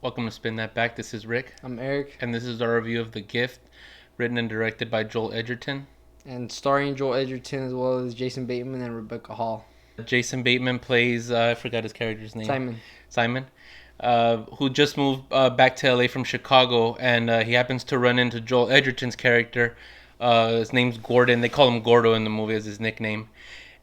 Welcome to Spin That Back. This is Rick. I'm Eric. And this is our review of The Gift, written and directed by Joel Edgerton. And starring Joel Edgerton as well as Jason Bateman and Rebecca Hall. Jason Bateman plays, I forgot his character's name. Simon. Who just moved back to LA from Chicago, and he happens to run into Joel Edgerton's character. His name's Gordon. They call him Gordo in the movie as his nickname.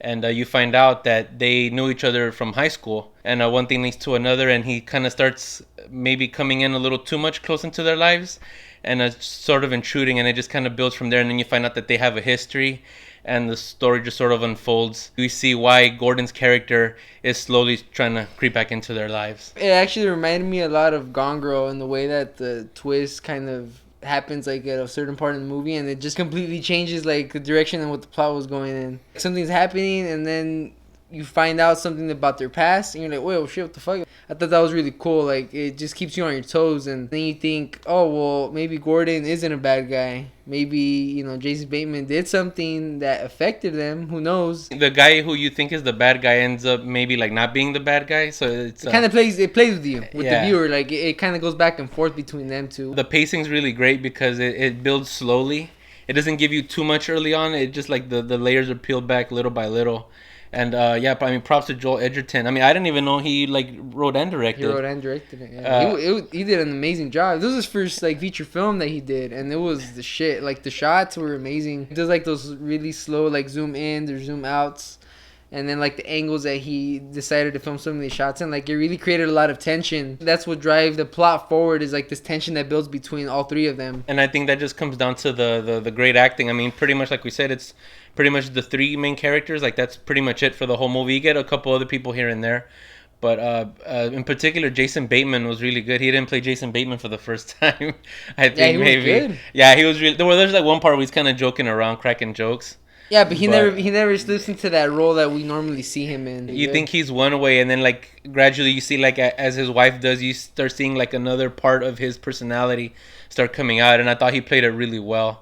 And you find out that they knew each other from high school. And one thing leads to another, and he kind of starts maybe coming in a little too much close into their lives and sort of intruding, and it just kind of builds from there. And then you find out that they have a history, and the story just sort of unfolds. We see why Gordon's character is slowly trying to creep back into their lives. It actually reminded me a lot of Gone Girl in the way that the twist kind of happens like at a certain part of the movie, and it just completely changes like the direction and what the plot was going in. Something's happening, and then you find out something about their past, and you're like, whoa, shit, what the fuck? I thought that was really cool. Like, it just keeps you on your toes, and then you think, oh, well, maybe Gordon isn't a bad guy. Maybe, Jason Bateman did something that affected them. Who knows? The guy who you think is the bad guy ends up maybe like not being the bad guy. So it kind of plays with you, with the viewer. Like, it kind of goes back and forth between them two. The pacing's really great because it builds slowly. It doesn't give you too much early on. It just like the layers are peeled back little by little. And props to Joel Edgerton. I didn't even know he wrote and directed. He wrote and directed it. Yeah. He did an amazing job. This was his first feature film that he did, and it was the shit. Like, the shots were amazing. He does those really slow zoom ins or zoom outs, and then the angles that he decided to film some of these shots in. It really created a lot of tension. That's what drives the plot forward, is this tension that builds between all three of them. And I think that just comes down to the great acting. Pretty much like we said, it's pretty much the three main characters. That's pretty much it for the whole movie. You get a couple other people here and there, but in particular, Jason Bateman was really good. He didn't play Jason Bateman for the first time. I think maybe. Was good. Yeah, he was really. There's one part where he's kind of joking around, cracking jokes. Yeah, but he never slips into that role that we normally see him in. You think he's one way, and then gradually you see as his wife does, you start seeing another part of his personality start coming out, and I thought he played it really well.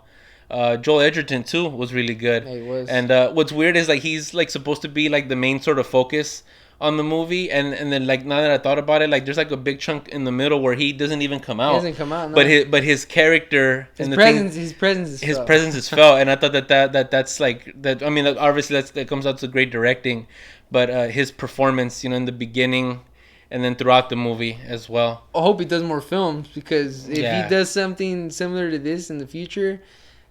Joel Edgerton too was really good. Yeah, he was. And what's weird is he's supposed to be the main sort of focus on the movie, and then now that I thought about it, there's a big chunk in the middle where he doesn't even come out. He doesn't come out. No. But his character, his presence is felt, and I thought that's that. Obviously that comes out to great directing, but his performance, in the beginning, and then throughout the movie as well. I hope he does more films, because if he does something similar to this in the future,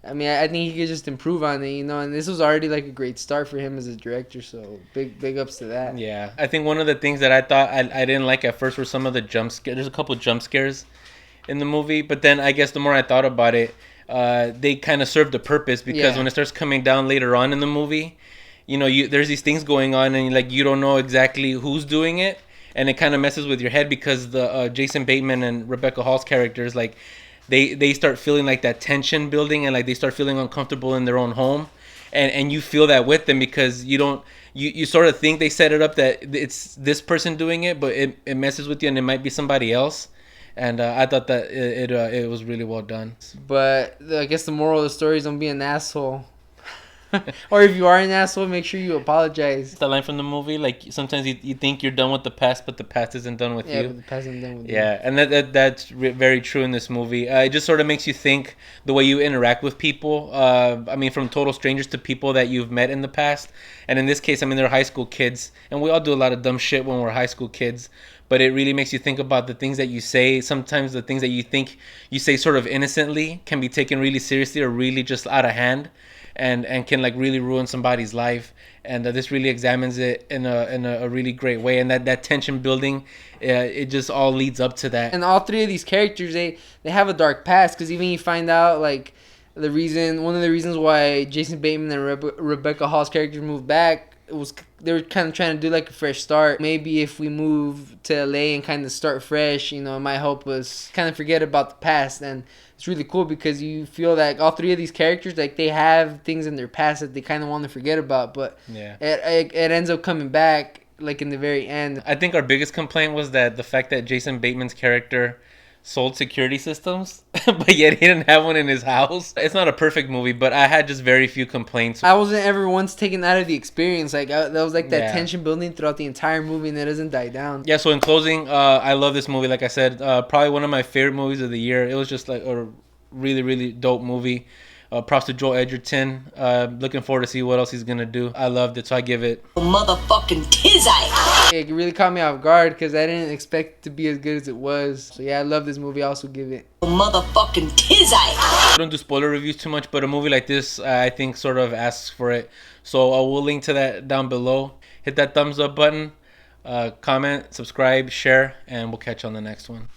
I think he could just improve on it, and this was already a great start for him as a director, so big ups to that. Yeah. I think one of the things that I thought I didn't like at first were some of the jump scares. There's a couple of jump scares in the movie, but then I guess the more I thought about it, they kind of served a purpose, because when it starts coming down later on in the movie, there's these things going on, and you don't know exactly who's doing it, and it kind of messes with your head, because the Jason Bateman and Rebecca Hall's characters, they start feeling that tension building, and they start feeling uncomfortable in their own home, and you feel that with them, because you sort of think they set it up that it's this person doing it, but it messes with you, and it might be somebody else. And I thought that it was really well done. But I guess the moral of the story is, don't be an asshole. Or if you are an asshole, make sure you apologize. The line from the movie, sometimes you think you're done with the past, but the past isn't done with you. Yeah, but the past isn't done with you. Yeah, and that's very true in this movie. It just sort of makes you think the way you interact with people. From total strangers to people that you've met in the past. And in this case, they're high school kids, and we all do a lot of dumb shit when we're high school kids. But it really makes you think about the things that you say. Sometimes the things that you think you say sort of innocently can be taken really seriously, or really just out of hand. And can really ruin somebody's life, and this really examines it in a really great way, and that tension building, it just all leads up to that. And all three of these characters, they have a dark past, because even you find out one of the reasons why Jason Bateman and Rebecca Hall's characters moved back was they were kind of trying to do a fresh start. Maybe if we move to LA and kind of start fresh, it might help us kind of forget about the past. And it's really cool, because you feel all three of these characters, they have things in their past that they kind of want to forget about, but it ends up coming back in the very end. I think our biggest complaint was that the fact that Jason Bateman's character sold security systems, but yet he didn't have one in his house. It's not a perfect movie, but I had just very few complaints. I wasn't ever once taken out of the experience. Like that was like that Yeah. tension building throughout the entire movie, and it doesn't die down. Yeah, so in closing, I love this movie. Like I said, probably one of my favorite movies of the year. It was just like a really, really dope movie. Props to Joel Edgerton. Looking forward to see what else he's gonna do. I loved it, so I give it motherfucking tizzy. It really caught me off guard because I didn't expect it to be as good as it was. So yeah, I love this movie. I also give it Motherfucking tizzy. I don't do spoiler reviews too much, but a movie like this, I think, sort of asks for it. So I will link to that down below. Hit that thumbs up button, comment, subscribe, share, and we'll catch you on the next one.